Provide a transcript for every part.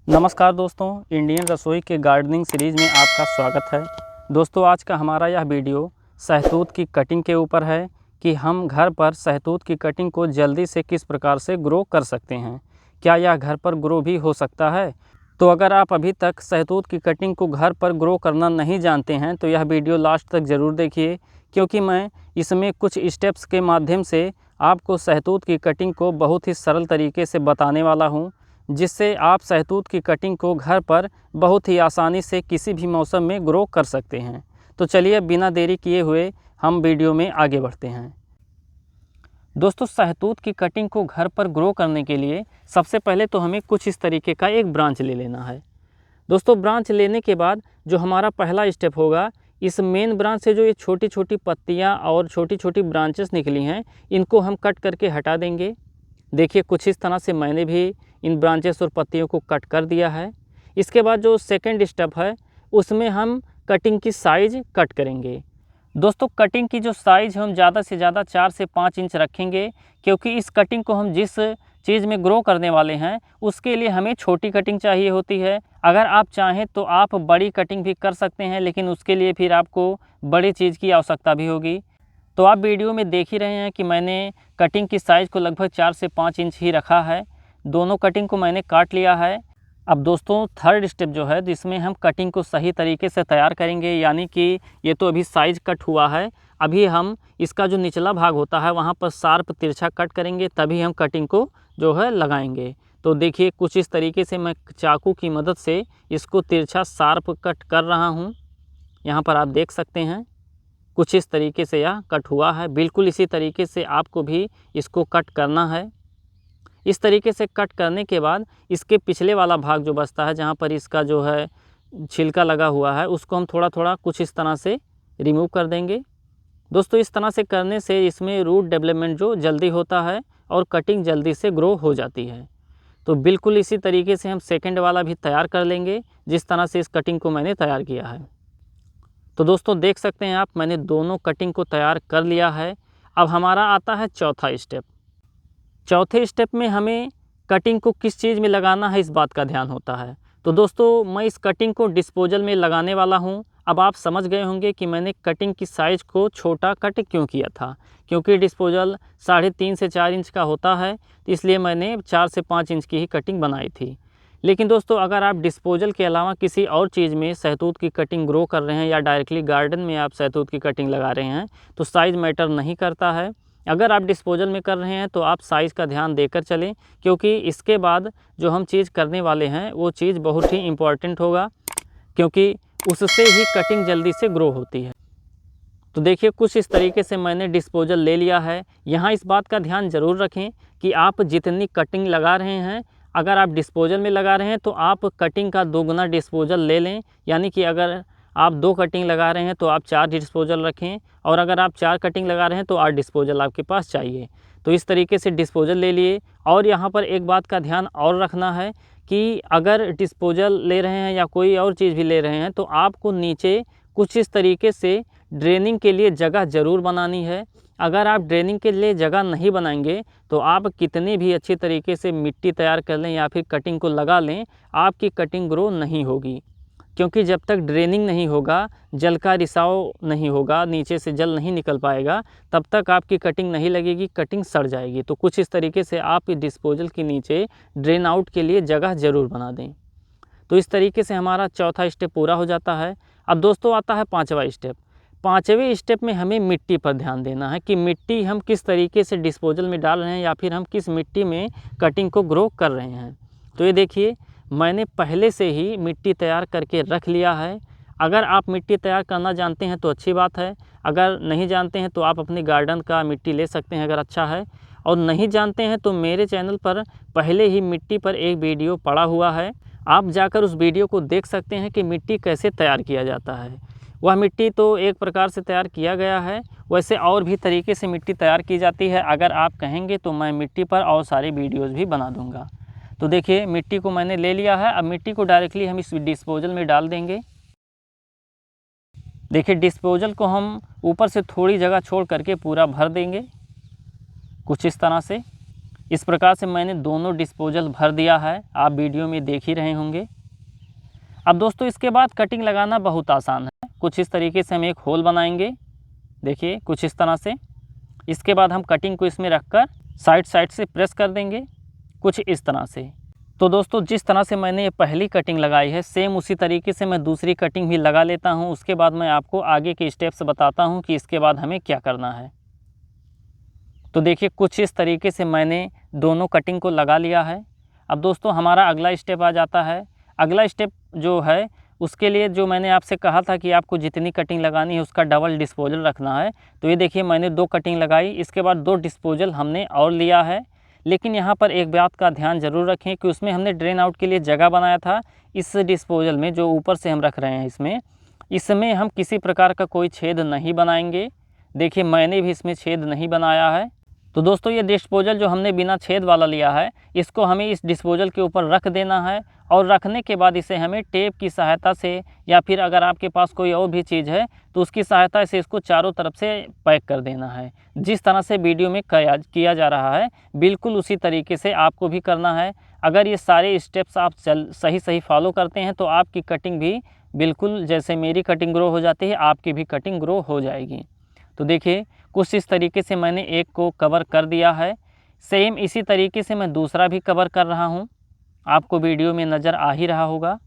नमस्कार दोस्तों, इंडियन रसोई के गार्डनिंग सीरीज़ में आपका स्वागत है। दोस्तों, आज का हमारा यह वीडियो शहतूत की कटिंग के ऊपर है कि हम घर पर शहतूत की कटिंग को जल्दी से किस प्रकार से ग्रो कर सकते हैं। क्या यह घर पर ग्रो भी हो सकता है? तो अगर आप अभी तक शहतूत की कटिंग को घर पर ग्रो करना नहीं जानते हैं तो यह वीडियो लास्ट तक ज़रूर देखिए, क्योंकि मैं इसमें कुछ स्टेप्स के माध्यम से आपको शहतूत की कटिंग को बहुत ही सरल तरीके से बताने वाला हूँ, जिससे आप शहतूत की कटिंग को घर पर बहुत ही आसानी से किसी भी मौसम में ग्रो कर सकते हैं। तो चलिए बिना देरी किए हुए हम वीडियो में आगे बढ़ते हैं। दोस्तों, शहतूत की कटिंग को घर पर ग्रो करने के लिए सबसे पहले तो हमें कुछ इस तरीके का एक ब्रांच ले लेना है। दोस्तों, ब्रांच लेने के बाद जो हमारा पहला स्टेप होगा, इस मेन ब्रांच से जो ये छोटी छोटी पत्तियाँ और छोटी छोटी ब्रांचेस निकली हैं, इनको हम कट करके हटा देंगे। देखिए, कुछ इस तरह से मैंने भी इन ब्रांचेस और पत्तियों को कट कर दिया है। इसके बाद जो सेकंड स्टेप है, उसमें हम कटिंग की साइज़ कट करेंगे। दोस्तों, कटिंग की जो साइज़ हम ज़्यादा से ज़्यादा 4 से 5 इंच रखेंगे, क्योंकि इस कटिंग को हम जिस चीज़ में ग्रो करने वाले हैं उसके लिए हमें छोटी कटिंग चाहिए होती है। अगर आप चाहें तो आप बड़ी कटिंग भी कर सकते हैं, लेकिन उसके लिए फिर आपको बड़ी चीज़ की आवश्यकता भी होगी। तो आप वीडियो में देख ही रहे हैं कि मैंने कटिंग की साइज़ को लगभग 4 से 5 इंच ही रखा है। दोनों कटिंग को मैंने काट लिया है। अब दोस्तों, थर्ड स्टेप जो है, जिसमें हम कटिंग को सही तरीके से तैयार करेंगे, यानी कि ये तो अभी साइज़ कट हुआ है, अभी हम इसका जो निचला भाग होता है वहाँ पर शार्प तिरछा कट करेंगे, तभी हम कटिंग को जो है लगाएंगे। तो देखिए, कुछ इस तरीके से मैं चाकू की मदद से इसको तिरछा शार्प कट कर रहा हूँ। यहाँ पर आप देख सकते हैं कुछ इस तरीके से यह कट हुआ है। बिल्कुल इसी तरीके से आपको भी इसको कट करना है। इस तरीके से कट करने के बाद इसके पिछले वाला भाग जो बचता है, जहाँ पर इसका जो है छिलका लगा हुआ है, उसको हम थोड़ा थोड़ा कुछ इस तरह से रिमूव कर देंगे। दोस्तों, इस तरह से करने से इसमें रूट डेवलपमेंट जो जल्दी होता है और कटिंग जल्दी से ग्रो हो जाती है। तो बिल्कुल इसी तरीके से हम सेकंड वाला भी तैयार कर लेंगे, जिस तरह से इस कटिंग को मैंने तैयार किया है। तो दोस्तों, देख सकते हैं आप, मैंने दोनों कटिंग को तैयार कर लिया है। अब हमारा आता है चौथा स्टेप। चौथे स्टेप में हमें कटिंग को किस चीज़ में लगाना है, इस बात का ध्यान होता है। तो दोस्तों, मैं इस कटिंग को डिस्पोजल में लगाने वाला हूँ। अब आप समझ गए होंगे कि मैंने कटिंग की साइज़ को छोटा कट क्यों किया था, क्योंकि डिस्पोजल 3.5 से 4 इंच का होता है, तो इसलिए मैंने 4 से 5 इंच की ही कटिंग बनाई थी। लेकिन दोस्तों, अगर आप डिस्पोजल के अलावा किसी और चीज़ में शहतूत की कटिंग ग्रो कर रहे हैं या डायरेक्टली गार्डन में आप शहतूत की कटिंग लगा रहे हैं, तो साइज़ मैटर नहीं करता है। अगर आप डिस्पोजल में कर रहे हैं तो आप साइज़ का ध्यान देकर चलें, क्योंकि इसके बाद जो हम चीज़ करने वाले हैं वो चीज़ बहुत ही इम्पॉर्टेंट होगा, क्योंकि उससे ही कटिंग जल्दी से ग्रो होती है। तो देखिए, कुछ इस तरीके से मैंने डिस्पोजल ले लिया है। यहाँ इस बात का ध्यान ज़रूर रखें कि आप जितनी कटिंग लगा रहे हैं, अगर आप डिस्पोजल में लगा रहे हैं तो आप कटिंग का 2 गुना डिस्पोजल ले लें। यानी कि अगर आप 2 कटिंग लगा रहे हैं तो आप 4 डिस्पोजल रखें, और अगर आप 4 कटिंग लगा रहे हैं तो 8 डिस्पोजल आपके पास चाहिए। तो इस तरीके से डिस्पोजल ले लिए। और यहाँ पर एक बात का ध्यान और रखना है कि अगर डिस्पोजल ले रहे हैं या कोई और चीज़ भी ले रहे हैं, तो आपको नीचे कुछ इस तरीके से ड्रेनिंग के लिए जगह ज़रूर बनानी है। अगर आप ड्रेनिंग के लिए जगह नहीं बनाएंगे तो आप कितनी भी अच्छी तरीके से मिट्टी तैयार कर लें या फिर कटिंग को लगा लें, आपकी कटिंग ग्रो नहीं होगी। क्योंकि जब तक ड्रेनिंग नहीं होगा, जल का रिसाव नहीं होगा, नीचे से जल नहीं निकल पाएगा, तब तक आपकी कटिंग नहीं लगेगी, कटिंग सड़ जाएगी। तो कुछ इस तरीके से आप डिस्पोजल के नीचे ड्रेन आउट के लिए जगह ज़रूर बना दें। तो इस तरीके से हमारा चौथा स्टेप पूरा हो जाता है। अब दोस्तों, आता है पाँचवा स्टेप। पाँचवें स्टेप में हमें मिट्टी पर ध्यान देना है कि मिट्टी हम किस तरीके से डिस्पोजल में डाल रहे हैं या फिर हम किस मिट्टी में कटिंग को ग्रो कर रहे हैं। तो ये देखिए, मैंने पहले से ही मिट्टी तैयार करके रख लिया है। अगर आप मिट्टी तैयार करना जानते हैं तो अच्छी बात है, अगर नहीं जानते हैं तो आप अपने गार्डन का मिट्टी ले सकते हैं अगर अच्छा है, और नहीं जानते हैं तो मेरे चैनल पर पहले ही मिट्टी पर एक वीडियो पड़ा हुआ है, आप जाकर उस वीडियो को देख सकते हैं कि मिट्टी कैसे तैयार किया जाता है। वह मिट्टी तो एक प्रकार से तैयार किया गया है, वैसे और भी तरीके से मिट्टी तैयार की जाती है। अगर आप कहेंगे तो मैं मिट्टी पर और सारी वीडियोज़ भी बना दूँगा। तो देखिए, मिट्टी को मैंने ले लिया है। अब मिट्टी को डायरेक्टली हम इस डिस्पोजल में डाल देंगे। देखिए, डिस्पोजल को हम ऊपर से थोड़ी जगह छोड़ करके पूरा भर देंगे कुछ इस तरह से। इस प्रकार से मैंने दोनों डिस्पोजल भर दिया है, आप वीडियो में देख ही रहे होंगे। अब दोस्तों इसके बाद कटिंग लगाना बहुत आसान है। कुछ इस तरीके से हम एक होल बनाएंगे, देखिए कुछ इस तरह से। इसके बाद हम कटिंग को इसमें रखकर साइड से प्रेस कर देंगे कुछ इस तरह से। तो दोस्तों जिस तरह से मैंने ये पहली कटिंग लगाई है, सेम उसी तरीके से मैं दूसरी कटिंग भी लगा लेता हूँ। उसके बाद मैं आपको आगे के स्टेप्स बताता हूँ कि इसके बाद हमें क्या करना है। तो देखिए कुछ इस तरीके से मैंने दोनों कटिंग को लगा लिया है। अब दोस्तों हमारा अगला स्टेप आ जाता है। अगला स्टेप जो है उसके लिए जो मैंने आपसे कहा था कि आपको जितनी कटिंग लगानी है उसका डबल डिस्पोजल रखना है। तो ये देखिए मैंने 2 कटिंग लगाई, इसके बाद 2 डिस्पोजल हमने और लिया है। लेकिन यहाँ पर एक बात का ध्यान ज़रूर रखें कि उसमें हमने ड्रेन आउट के लिए जगह बनाया था। इस डिस्पोजल में जो ऊपर से हम रख रहे हैं इसमें हम किसी प्रकार का कोई छेद नहीं बनाएंगे। देखिए मैंने भी इसमें छेद नहीं बनाया है। तो दोस्तों ये डिस्पोजल जो हमने बिना छेद वाला लिया है, इसको हमें इस डिस्पोजल के ऊपर रख देना है और रखने के बाद इसे हमें टेप की सहायता से या फिर अगर आपके पास कोई और भी चीज़ है तो उसकी सहायता से इसको चारों तरफ से पैक कर देना है। जिस तरह से वीडियो में किया जा रहा है बिल्कुल उसी तरीके से आपको भी करना है। अगर ये सारे स्टेप्स आप सही फॉलो करते हैं तो आपकी कटिंग भी बिल्कुल जैसे मेरी कटिंग ग्रो हो जाती है, आपकी भी कटिंग ग्रो हो जाएगी। तो देखिए कुछ इस तरीके से मैंने एक को कवर कर दिया है। सेम इसी तरीके से मैं दूसरा भी कवर कर रहा हूँ, आपको वीडियो में नज़र आ ही रहा होगा।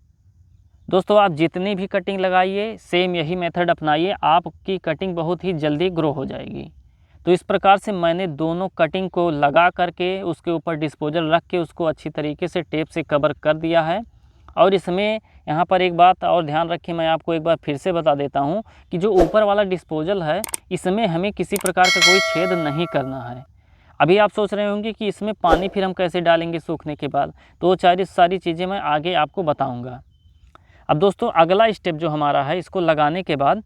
दोस्तों आप जितनी भी कटिंग लगाइए सेम यही मेथड अपनाइए, आपकी कटिंग बहुत ही जल्दी ग्रो हो जाएगी। तो इस प्रकार से मैंने दोनों कटिंग को लगा करके उसके ऊपर डिस्पोजल रख के उसको अच्छी तरीके से टेप से कवर कर दिया है। और इसमें यहाँ पर एक बात और ध्यान रखिए, मैं आपको एक बार फिर से बता देता हूँ कि जो ऊपर वाला डिस्पोजल है इसमें हमें किसी प्रकार का कोई छेद नहीं करना है। अभी आप सोच रहे होंगे कि इसमें पानी फिर हम कैसे डालेंगे सूखने के बाद, तो वो सारी चीज़ें मैं आगे आपको बताऊँगा। अब दोस्तों अगला स्टेप जो हमारा है, इसको लगाने के बाद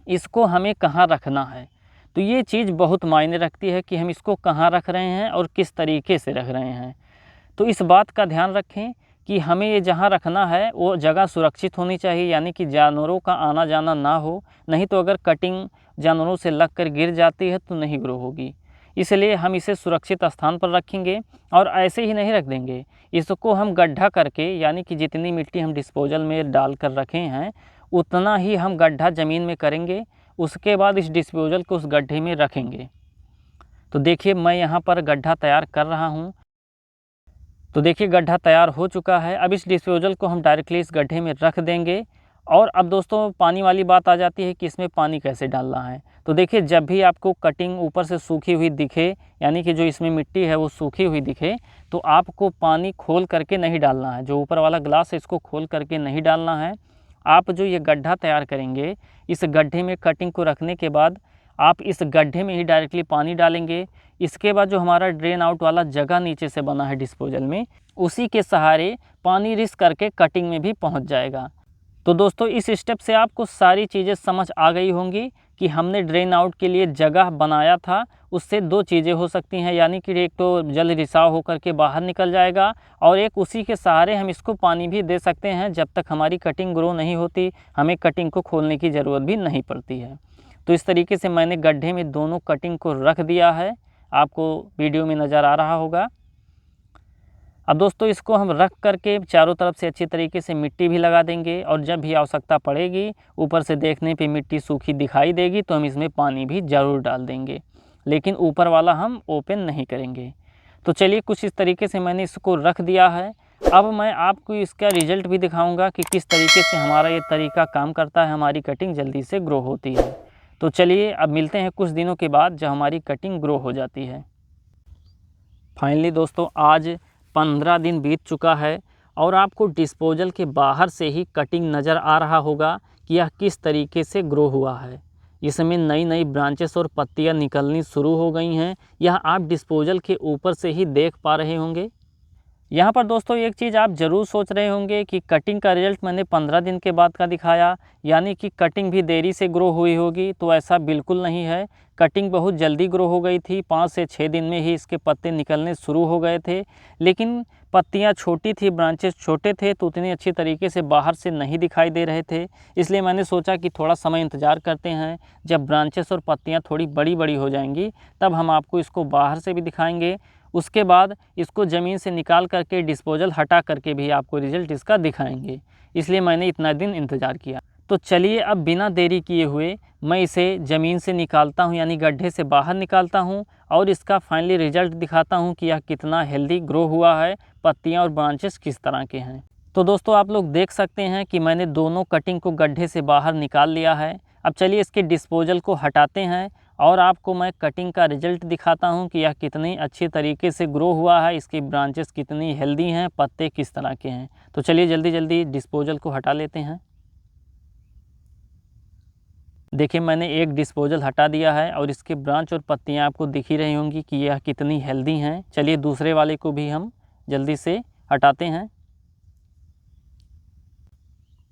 इसको हमें कहाँ रखना है। तो ये चीज़ बहुत मायने रखती है कि हम इसको कहाँ रख रहे हैं और किस तरीके से रख रहे हैं। तो इस बात का ध्यान रखें कि हमें ये जहाँ रखना है वो जगह सुरक्षित होनी चाहिए, यानी कि जानवरों का आना जाना ना हो। नहीं तो अगर कटिंग जानवरों से लगकर गिर जाती है तो नहीं ग्रो होगी। इसलिए हम इसे सुरक्षित स्थान पर रखेंगे और ऐसे ही नहीं रख देंगे। इसको हम गड्ढा करके, यानी कि जितनी मिट्टी हम डिस्पोजल में डाल कर रखे हैं उतना ही हम गड्ढा ज़मीन में करेंगे। उसके बाद इस डिस्पोजल को उस गड्ढे में रखेंगे। तो देखिए मैं यहाँ पर गड्ढा तैयार कर रहा हूँ। तो देखिए गड्ढा तैयार हो चुका है। अब इस डिस्पोजल को हम डायरेक्टली इस गड्ढे में रख देंगे। और अब दोस्तों पानी वाली बात आ जाती है कि इसमें पानी कैसे डालना है। तो देखिए जब भी आपको कटिंग ऊपर से सूखी हुई दिखे, यानी कि जो इसमें मिट्टी है वो सूखी हुई दिखे, तो आपको पानी खोल करके नहीं डालना है। जो ऊपर वाला ग्लास है इसको खोल करके नहीं डालना है। आप जो ये गड्ढा तैयार करेंगे, इस गड्ढे में कटिंग को रखने के बाद आप इस गड्ढे में ही डायरेक्टली पानी डालेंगे। इसके बाद जो हमारा ड्रेन आउट वाला जगह नीचे से बना है डिस्पोजल में, उसी के सहारे पानी रिस करके कटिंग में भी पहुंच जाएगा। तो दोस्तों इस स्टेप से आपको सारी चीज़ें समझ आ गई होंगी कि हमने ड्रेन आउट के लिए जगह बनाया था। उससे 2 चीज़ें हो सकती हैं, यानी कि एक तो जल रिसाव होकर के बाहर निकल जाएगा और एक उसी के सहारे हम इसको पानी भी दे सकते हैं। जब तक हमारी कटिंग ग्रो नहीं होती हमें कटिंग को खोलने की ज़रूरत भी नहीं पड़ती है। तो इस तरीके से मैंने गड्ढे में दोनों कटिंग को रख दिया है, आपको वीडियो में नज़र आ रहा होगा। अब दोस्तों इसको हम रख करके चारों तरफ से अच्छी तरीके से मिट्टी भी लगा देंगे और जब भी आवश्यकता पड़ेगी, ऊपर से देखने पे मिट्टी सूखी दिखाई देगी तो हम इसमें पानी भी ज़रूर डाल देंगे, लेकिन ऊपर वाला हम ओपन नहीं करेंगे। तो चलिए कुछ इस तरीके से मैंने इसको रख दिया है। अब मैं आपको इसका रिज़ल्ट भी दिखाऊँगा कि किस तरीके से हमारा ये तरीका काम करता है, हमारी कटिंग जल्दी से ग्रो होती है। तो चलिए अब मिलते हैं कुछ दिनों के बाद जब हमारी कटिंग ग्रो हो जाती है। फाइनली दोस्तों आज 15 दिन बीत चुका है और आपको डिस्पोजल के बाहर से ही कटिंग नज़र आ रहा होगा कि यह किस तरीके से ग्रो हुआ है। इसमें नई नई ब्रांचेस और पत्तियां निकलनी शुरू हो गई हैं। यह आप डिस्पोजल के ऊपर से ही देख पा रहे होंगे। यहाँ पर दोस्तों एक चीज़ आप ज़रूर सोच रहे होंगे कि कटिंग का रिजल्ट मैंने 15 दिन के बाद का दिखाया, यानी कि कटिंग भी देरी से ग्रो हुई होगी। तो ऐसा बिल्कुल नहीं है, कटिंग बहुत जल्दी ग्रो हो गई थी। 5 से 6 दिन में ही इसके पत्ते निकलने शुरू हो गए थे, लेकिन पत्तियाँ छोटी थी, ब्रांचेस छोटे थे तो उतनी अच्छी तरीके से बाहर से नहीं दिखाई दे रहे थे। इसलिए मैंने सोचा कि थोड़ा समय इंतज़ार करते हैं, जब ब्रांचेस और पत्तियाँ थोड़ी बड़ी बड़ी हो जाएंगी तब हम आपको इसको बाहर से भी दिखाएंगे। उसके बाद इसको ज़मीन से निकाल करके डिस्पोजल हटा करके भी आपको रिज़ल्ट इसका दिखाएंगे, इसलिए मैंने इतना दिन इंतज़ार किया। तो चलिए अब बिना देरी किए हुए मैं इसे ज़मीन से निकालता हूँ, यानी गड्ढे से बाहर निकालता हूँ और इसका फाइनली रिज़ल्ट दिखाता हूँ कि यह कितना हेल्दी ग्रो हुआ है, पत्तियाँ और ब्रांचेस किस तरह के हैं। तो दोस्तों आप लोग देख सकते हैं कि मैंने दोनों कटिंग को गड्ढे से बाहर निकाल लिया है। अब चलिए इसके डिस्पोजल को हटाते हैं और आपको मैं कटिंग का रिज़ल्ट दिखाता हूं कि यह कितनी अच्छी तरीके से ग्रो हुआ है, इसकी ब्रांचेस कितनी हेल्दी हैं, पत्ते किस तरह के हैं। तो चलिए जल्दी जल्दी डिस्पोजल को हटा लेते हैं। देखिए मैंने एक डिस्पोजल हटा दिया है और इसके ब्रांच और पत्तियां आपको दिख ही रही होंगी कि यह कितनी हेल्दी हैं। चलिए दूसरे वाले को भी हम जल्दी से हटाते हैं।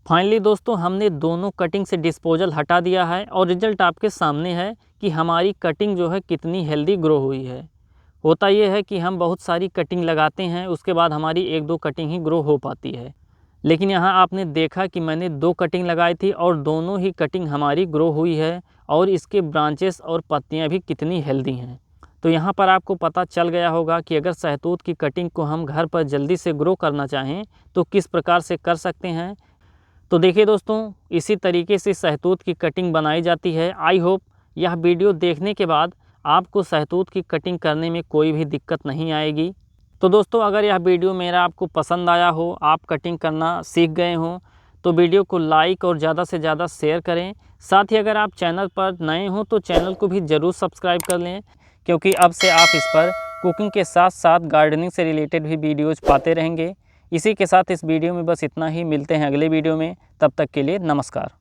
फाइनली दोस्तों हमने दोनों कटिंग से डिस्पोजल हटा दिया है और रिज़ल्ट आपके सामने है कि हमारी कटिंग जो है कितनी हेल्दी ग्रो हुई है। होता ये है कि हम बहुत सारी कटिंग लगाते हैं, उसके बाद हमारी एक दो कटिंग ही ग्रो हो पाती है, लेकिन यहाँ आपने देखा कि मैंने 2 कटिंग लगाई थी और दोनों ही कटिंग हमारी ग्रो हुई है और इसके ब्रांचेस और पत्तियाँ भी कितनी हेल्दी हैं। तो यहाँ पर आपको पता चल गया होगा कि अगर सहतूत की कटिंग को हम घर पर जल्दी से ग्रो करना चाहें तो किस प्रकार से कर सकते हैं। तो देखिए दोस्तों, इसी तरीके से सहतूत की कटिंग बनाई जाती है। आई होप यह वीडियो देखने के बाद आपको सहतूत की कटिंग करने में कोई भी दिक्कत नहीं आएगी। तो दोस्तों अगर यह वीडियो मेरा आपको पसंद आया हो, आप कटिंग करना सीख गए हों, तो वीडियो को लाइक और ज़्यादा से ज़्यादा शेयर करें। साथ ही अगर आप चैनल पर नए हों तो चैनल को भी ज़रूर सब्सक्राइब कर लें, क्योंकि अब से आप इस पर कुकिंग के साथ साथ गार्डनिंग से रिलेटेड भी वीडियोज़ पाते रहेंगे। इसी के साथ इस वीडियो में बस इतना ही। मिलते हैं अगले वीडियो में, तब तक के लिए नमस्कार।